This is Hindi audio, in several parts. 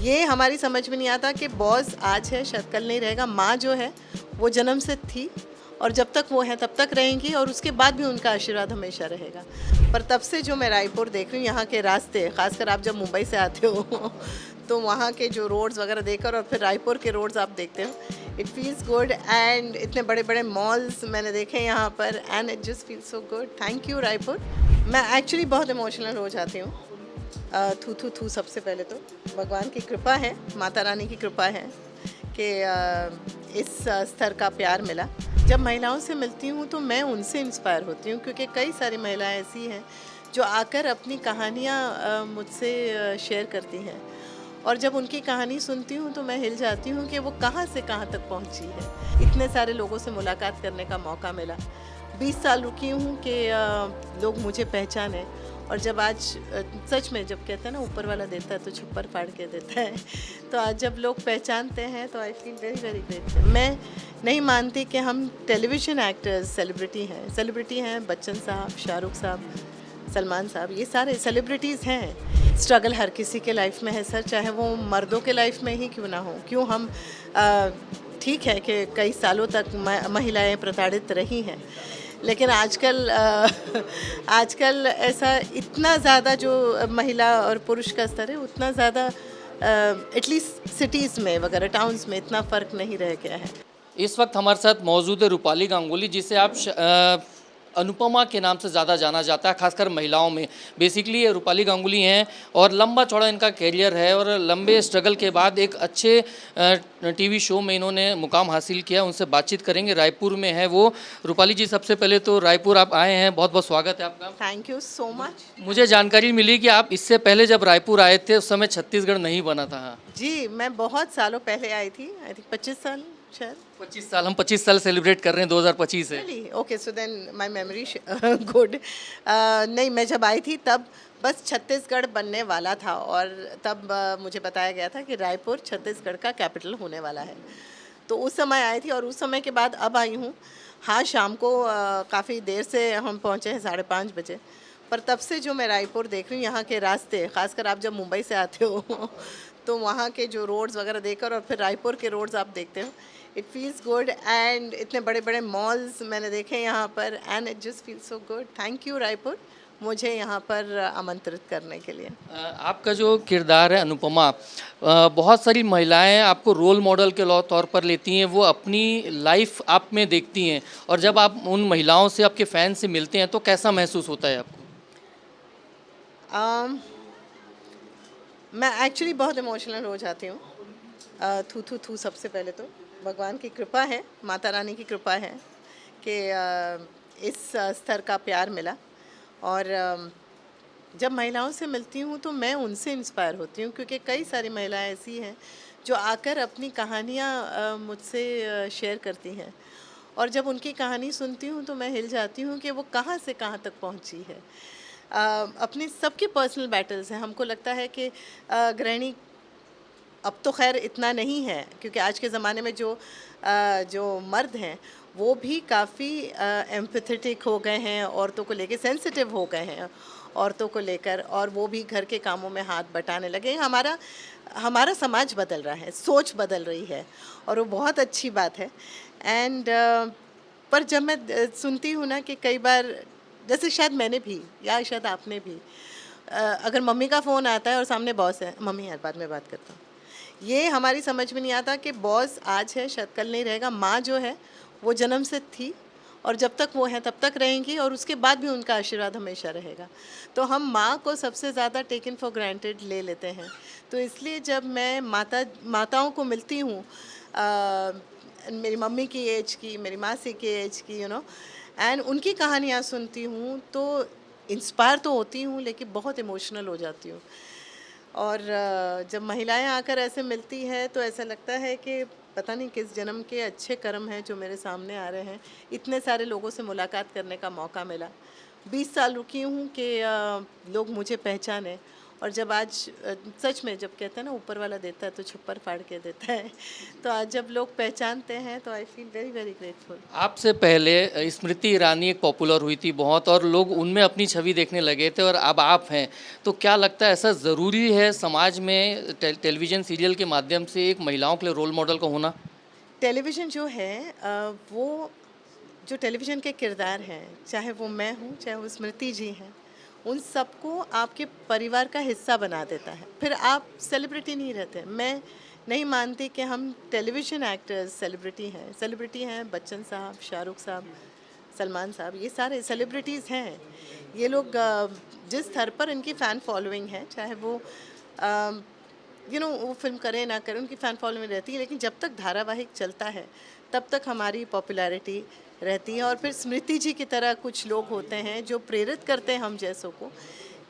ये हमारी समझ में नहीं आता कि बॉस आज है शायद कल नहीं रहेगा। माँ जो है वो जन्म से थी और जब तक वो है तब तक रहेंगी और उसके बाद भी उनका आशीर्वाद हमेशा रहेगा। पर तब से जो मैं रायपुर देख रही हूँ, यहाँ के रास्ते, खासकर आप जब मुंबई से आते हो तो वहाँ के जो रोड्स वगैरह देखकर और फिर रायपुर के रोड्स आप देखते हो, इट फील्स गुड। एंड इतने बड़े बड़े मॉल्स मैंने देखे यहाँ पर and it just feels so good. Thank you Raipur. मैं एक्चुअली बहुत इमोशनल हो जाती हूँ। थू थू थू सबसे पहले तो भगवान की कृपा है, माता रानी की कृपा है कि इस स्तर का प्यार मिला। जब महिलाओं से मिलती हूँ तो मैं उनसे इंस्पायर होती हूँ, क्योंकि कई सारी महिलाएं ऐसी हैं जो आकर अपनी कहानियाँ मुझसे शेयर करती हैं और जब उनकी कहानी सुनती हूँ तो मैं हिल जाती हूँ कि वो कहाँ से कहाँ तक पहुँची है। इतने सारे लोगों से मुलाकात करने का मौका मिला। 20 साल रुकी हूँ कि लोग मुझे पहचाने, और जब आज सच में जब कहते हैं ना ऊपर वाला देता है तो छप्पर फाड़ के देता है, तो आज जब लोग पहचानते हैं तो I feel very very great. मैं नहीं मानती कि हम टेलीविज़न एक्टर्स सेलिब्रिटी हैं। बच्चन साहब, शाहरुख साहब, सलमान साहब, ये सारे सेलिब्रिटीज़ हैं। स्ट्रगल हर किसी के लाइफ में है सर, चाहे वो मर्दों के लाइफ में ही क्यों ना हो। क्यों हम ठीक है कि कई सालों तक महिलाएं प्रताड़ित रही हैं, लेकिन आजकल ऐसा इतना ज़्यादा जो महिला और पुरुष का स्तर है उतना ज़्यादा एटलीस्ट सिटीज़ में वगैरह टाउन्स में इतना फ़र्क नहीं रह गया है। इस वक्त हमारे साथ मौजूद है रूपाली गांगुली, जिसे आप अनुपमा के नाम से ज़्यादा जाना जाता है, खासकर महिलाओं में। बेसिकली ये रूपाली गांगुली हैं और लंबा चौड़ा इनका कैरियर है और लंबे स्ट्रगल के बाद एक अच्छे टीवी शो में इन्होंने मुकाम हासिल किया। उनसे बातचीत करेंगे। रायपुर में है वो। रूपाली जी, सबसे पहले तो रायपुर आप आए हैं, बहुत बहुत स्वागत है आपका। Thank you so much. मुझे जानकारी मिली कि आप इससे पहले जब रायपुर आए थे उस समय छत्तीसगढ़ नहीं बना था। जी, मैं बहुत सालों पहले आई थी, आई थिंक 25 साल शायद। 25 साल, हम 25 साल सेलिब्रेट कर रहे हैं 2025 से। Okay, so then my memory good. नहीं, मैं जब आई थी तब बस छत्तीसगढ़ बनने वाला था और तब मुझे बताया गया था कि रायपुर छत्तीसगढ़ का कैपिटल होने वाला है। तो उस समय आई थी और उस समय के बाद अब आई हूँ। हाँ, शाम को काफ़ी देर से हम पहुँचे हैं, 5:30 बजे। पर तब से जो मैं रायपुर देख रही हूँ, यहाँ के रास्ते, खासकर आप जब मुंबई से आते हो तो वहाँ के जो रोड्स वगैरह देखकर और फिर रायपुर के रोड्स आप देखते हो, इट फील्स गुड। एंड इतने बड़े बड़े मॉल्स मैंने देखे यहाँ पर and it just feels so good. Thank you Raipur, मुझे यहाँ पर आमंत्रित करने के लिए। आपका जो किरदार है अनुपमा, बहुत सारी महिलाएं आपको रोल मॉडल के तौर पर लेती हैं, वो अपनी लाइफ आप में देखती हैं, और जब आप उन महिलाओं से, आपके फैन से मिलते हैं तो कैसा महसूस होता है आपको? मैं एक्चुअली बहुत इमोशनल हो जाती हूँ। थू थू थू सबसे पहले तो भगवान की कृपा है, माता रानी की कृपा है कि इस स्तर का प्यार मिला। और जब महिलाओं से मिलती हूँ तो मैं उनसे इंस्पायर होती हूँ, क्योंकि कई सारी महिलाएं ऐसी हैं जो आकर अपनी कहानियाँ मुझसे शेयर करती हैं और जब उनकी कहानी सुनती हूँ तो मैं हिल जाती हूँ कि वो कहाँ से कहाँ तक पहुँची है। अपनी सबकी पर्सनल बैटल्स हैं। हमको लगता है कि गृहिणी, अब तो खैर इतना नहीं है, क्योंकि आज के ज़माने में जो मर्द हैं वो भी काफ़ी एम्पैथेटिक हो गए हैं, औरतों को लेके सेंसिटिव हो गए हैं औरतों को लेकर, और वो भी घर के कामों में हाथ बटाने लगे। हमारा समाज बदल रहा है, सोच बदल रही है और वो बहुत अच्छी बात है। एंड पर जब मैं सुनती हूँ ना कि कई बार, जैसे शायद मैंने भी या शायद आपने भी, अगर मम्मी का फ़ोन आता है और सामने बॉस है, मम्मी यार बाद में बात करता हूँ, ये हमारी समझ में नहीं आता कि बॉस आज है शायद कल नहीं रहेगा। माँ जो है वो जन्म से थी और जब तक वो है तब तक रहेंगी और उसके बाद भी उनका आशीर्वाद हमेशा रहेगा। तो हम माँ को सबसे ज़्यादा टेकन फॉर ग्रांटेड ले लेते हैं। तो इसलिए जब मैं माताओं को मिलती हूँ, मेरी मम्मी की एज की, मेरी मासी की एज की, एंड उनकी कहानियाँ सुनती हूँ तो इंस्पायर तो होती हूँ, लेकिन बहुत इमोशनल हो जाती हूँ। और जब महिलाएं आकर ऐसे मिलती है तो ऐसा लगता है कि पता नहीं किस जन्म के अच्छे कर्म हैं जो मेरे सामने आ रहे हैं। इतने सारे लोगों से मुलाकात करने का मौका मिला। 20 साल रुकी हूँ कि लोग मुझे पहचाने, और जब आज सच में जब कहते हैं ना ऊपर वाला देता है तो छप्पर फाड़ के देता है, तो आज जब लोग पहचानते हैं तो I feel very very grateful. आपसे पहले स्मृति ईरानी एक पॉपुलर हुई थी बहुत, और लोग उनमें अपनी छवि देखने लगे थे, और अब आप हैं, तो क्या लगता है ऐसा ज़रूरी है समाज में टेलीविज़न सीरियल के माध्यम से एक महिलाओं के लिए रोल मॉडल का होना? टेलीविज़न जो है वो जो टेलीविज़न के किरदार हैं, चाहे वो मैं हूँ, चाहे वो स्मृति जी हैं, उन सबको आपके परिवार का हिस्सा बना देता है। फिर आप सेलिब्रिटी नहीं रहते। मैं नहीं मानती कि हम टेलीविज़न एक्टर्स सेलिब्रिटी हैं बच्चन साहब, शाहरुख साहब, सलमान साहब, ये सारे सेलिब्रिटीज़ हैं। ये लोग जिस स्तर पर इनकी फ़ैन फॉलोइंग है, चाहे वो वो फिल्म करें ना करें, उनकी फ़ैन फॉलोइंग रहती है, लेकिन जब तक धारावाहिक चलता है तब तक हमारी पॉपुलैरिटी रहती है। और फिर स्मृति जी की तरह कुछ लोग होते हैं जो प्रेरित करते हैं हम जैसों को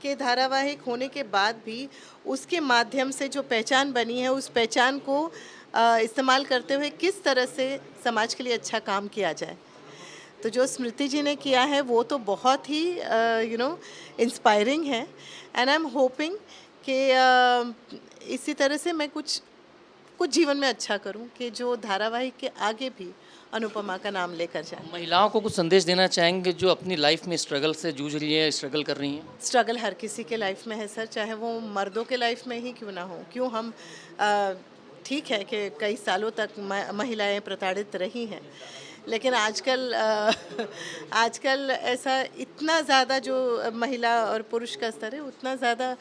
कि धारावाहिक होने के बाद भी उसके माध्यम से जो पहचान बनी है, उस पहचान को इस्तेमाल करते हुए किस तरह से समाज के लिए अच्छा काम किया जाए। तो जो स्मृति जी ने किया है वो तो बहुत ही इंस्पायरिंग है, एंड आई एम होपिंग कि इसी तरह से मैं कुछ जीवन में अच्छा करूं कि जो धारावाहिक के आगे भी अनुपमा का नाम लेकर जाए। महिलाओं को कुछ संदेश देना चाहेंगे जो अपनी लाइफ में स्ट्रगल से जूझ रही है, स्ट्रगल कर रही हैं? स्ट्रगल हर किसी के लाइफ में है सर, चाहे वो मर्दों के लाइफ में ही क्यों ना हो। क्यों हम ठीक है कि कई सालों तक महिलाएं प्रताड़ित रही हैं, लेकिन आजकल ऐसा इतना ज़्यादा जो महिला और पुरुष का स्तर है उतना ज़्यादा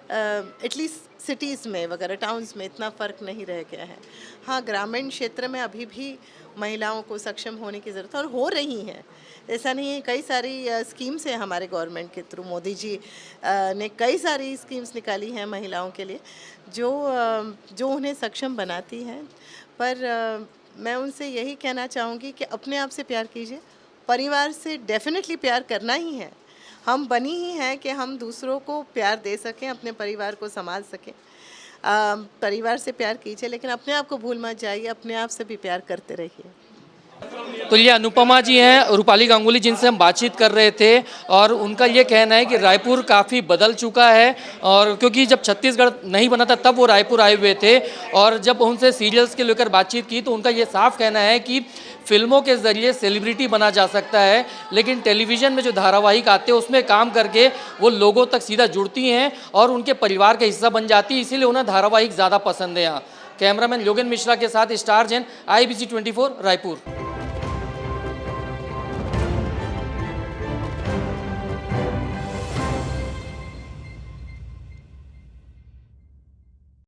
एटलीस्ट सिटीज़ में वगैरह टाउन्स में इतना फ़र्क नहीं रह गया है। हाँ, ग्रामीण क्षेत्र में अभी भी महिलाओं को सक्षम होने की ज़रूरत है, और हो रही हैं। ऐसा नहीं है, कई सारी स्कीम्स हैं हमारे गवर्नमेंट के थ्रू। मोदी जी ने कई सारी स्कीम्स निकाली हैं महिलाओं के लिए जो उन्हें सक्षम बनाती हैं। पर मैं उनसे यही कहना चाहूँगी कि अपने आप से प्यार कीजिए, परिवार से डेफिनेटली प्यार करना ही है। हम बनी ही हैं कि हम दूसरों को प्यार दे सकें, अपने परिवार को संभाल सकें। परिवार से प्यार कीजिए, लेकिन अपने आप को भूल मत जाइए, अपने आप से भी प्यार करते रहिए। तो ये अनुपमा जी हैं, रूपाली गांगुली, जिनसे हम बातचीत कर रहे थे, और उनका ये कहना है कि रायपुर काफ़ी बदल चुका है, और क्योंकि जब छत्तीसगढ़ नहीं बना था तब वो रायपुर आए हुए थे, और जब उनसे सीरियल्स के लेकर बातचीत की तो उनका ये साफ कहना है कि फिल्मों के ज़रिए सेलिब्रिटी बना जा सकता है, लेकिन टेलीविज़न में जो धारावाहिक आते हैं उसमें काम करके वो लोगों तक सीधा जुड़ती हैं और उनके परिवार का हिस्सा बन जाती है, इसीलिए उन्हें धारावाहिक ज़्यादा पसंद है। यहाँ कैमरामैन योगेन मिश्रा के साथ स्टार जैन, IBC 24 रायपुर।